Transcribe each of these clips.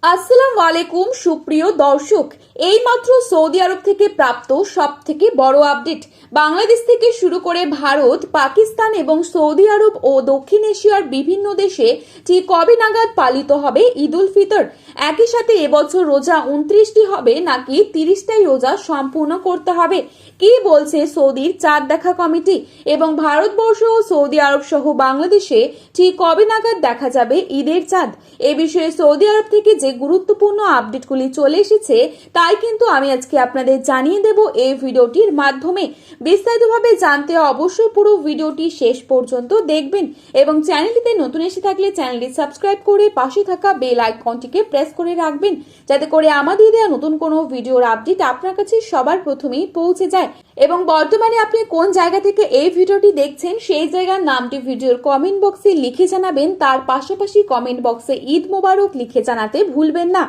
আসসালামু আলাইকুম সুপ্রিয় দর্শক, এইমাত্র সৌদি আরব থেকে প্রাপ্ত সবথেকে বড় আপডেট। বাংলাদেশ থেকে শুরু করে ভারত, পাকিস্তান এবং সৌদি আরব ও দক্ষিণ এশিয়ার বিভিন্ন দেশে ঠিক কবে নাগাদ পালিত হবে ঈদ উল ফিতর। একই সাথে এবছর রোজা 29টি হবে নাকি 30টাই রোজা সম্পূর্ণ করতে হবে, কি বলছে সৌদির চাঁদ দেখা কমিটি? এবং ভারতবর্ষ ও সৌদি আরব সহ বাংলাদেশে ঠিক কবে নাগাদ দেখা যাবে ঈদের চাঁদ? এ বিষয়ে সৌদি আরব থেকে যে গুরুত্বপূর্ণ আপডেটগুলি চলে এসেছে তাই কিন্তু আমি আজকে আপনাদের জানিয়ে দেব এই ভিডিওটির মাধ্যমে। বিস্তারিতভাবে জানতে অবশ্যই পুরো ভিডিওটি শেষ পর্যন্ত দেখবেন এবং চ্যানেলটিতে নতুন এসে থাকলে চ্যানেলটি সাবস্ক্রাইব করে পাশে থাকা বেল আইকনটিকে প্রেস করে রাখবেন, যাতে করে আমাদের দেওয়া নতুন কোনো ভিডিওর আপডেট আপনার কাছে সবার প্রথমেই পৌঁছে যায়। এবং বর্তমানে আপনি কোন জায়গা থেকে এই ভিডিওটি দেখছেন সেই জায়গার নামটি ভিডিওর কমেন্ট বক্সে লিখে জানাবেন, তার পাশাপাশি কমেন্ট বক্সে ঈদ মোবারক লিখে জানাতে ভুলবেন না।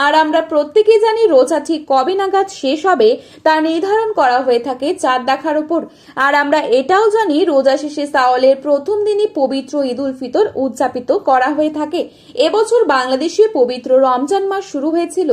আর আমরা প্রত্যেকেই জানি রোজা ঠিক কবে নাগাদ শেষ হবে তা নির্ধারণ করা হয়ে থাকে চাঁদ দেখার উপর। আর আমরা এটাও জানি রোজা শেষে শাওয়ালের প্রথম দিনই পবিত্র ঈদ উল ফিতর উদযাপিত করা হয়ে থাকে। এবছর বাংলাদেশে পবিত্র রমজান মাস শুরু হয়েছিল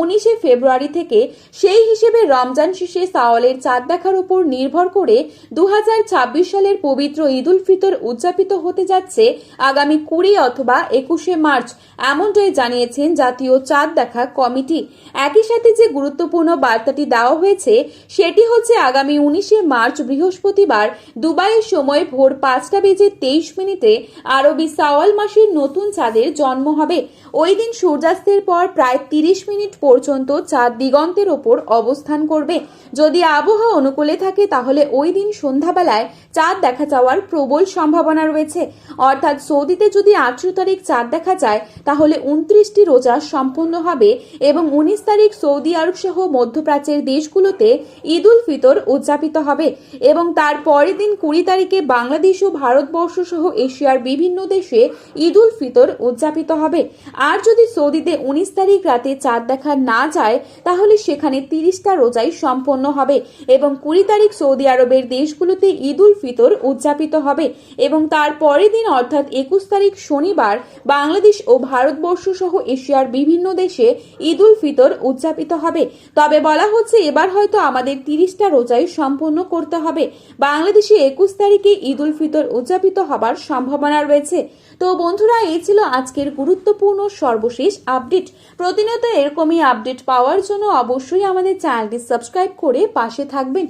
19শে ফেব্রুয়ারি থেকে। সেই হিসেবে রমজান শেষে শাওয়ালের চাঁদ দেখার উপর নির্ভর করে 2026 সালের পবিত্র ঈদ উল ফিতর উদযাপিত হতে যাচ্ছে আগামী 20 অথবা 21শে মার্চ, এমনটাই জানিয়েছেন জাতীয় চাঁদ দেখা কমিটি। একই সাথে যে গুরুত্বপূর্ণ বার্তাটি দেওয়া হয়েছে সেটি হচ্ছে আগামী 19শে মার্চ বৃহস্পতিবার দুবাইয়ের সময় ভোর 5:23 আরবি শাওয়াল মাসের নতুন চাঁদের জন্ম হবে। ওই দিন সূর্যাস্তের পর প্রায় 30 মিনিট পর্যন্ত চাঁদ দিগন্তের ওপর অবস্থান করবে। যদি আবহাওয়া অনুকূলে থাকে তাহলে ওই দিন সন্ধ্যাবেলায় চাঁদ দেখা যাওয়ার প্রবল সম্ভাবনা রয়েছে। অর্থাৎ সৌদিতে যদি 18 তারিখ চাঁদ দেখা যায় তাহলে 29টি রোজা সম্পন্ন হবে এবং 19 তারিখ সৌদি আরব সহ মধ্যপ্রাচ্যের দেশগুলোতে ঈদ উল ফিতর উদযাপিত হবে এবং তার পরের দিন 20 তারিখে বাংলাদেশ ও ভারতবর্ষ সহ এশিয়ার বিভিন্ন দেশে ঈদ উল ফিতর উদযাপিত হবে। আর যদি সৌদিতে 19 তারিখ রাতে চাঁদ দেখা না যায় তাহলে সেখানে 30টা রোজাই সম্পন্ন হবে এবং 20 তারিখ সৌদি আরবের দেশগুলোতে ঈদ উল ফিতর উদযাপিত হবে এবং তার পরের দিন অর্থাৎ 21 তারিখ শনিবার বাংলাদেশ ও ভারতবর্ষ সহ এশিয়ার বিভিন্ন দেশে ঈদ উল ফিতর উদযাপিত হবে। তবে বলা হচ্ছে এবার হয়তো আমাদের 30টা রোজাই সম্পন্ন করতে হবে। বাংলাদেশে 21 তারিখে ঈদ উল ফিতর উদযাপিত হবার সম্ভাবনা রয়েছে। তো বন্ধুরা, এই ছিল আজকের গুরুত্বপূর্ণ সর্বশেষ আপডেট। প্রতিনিয়ত এরকমই আপডেট পাওয়ার জন্য অবশ্যই আমাদের চ্যানেলটি সাবস্ক্রাইব করে পাশে থাকবেন।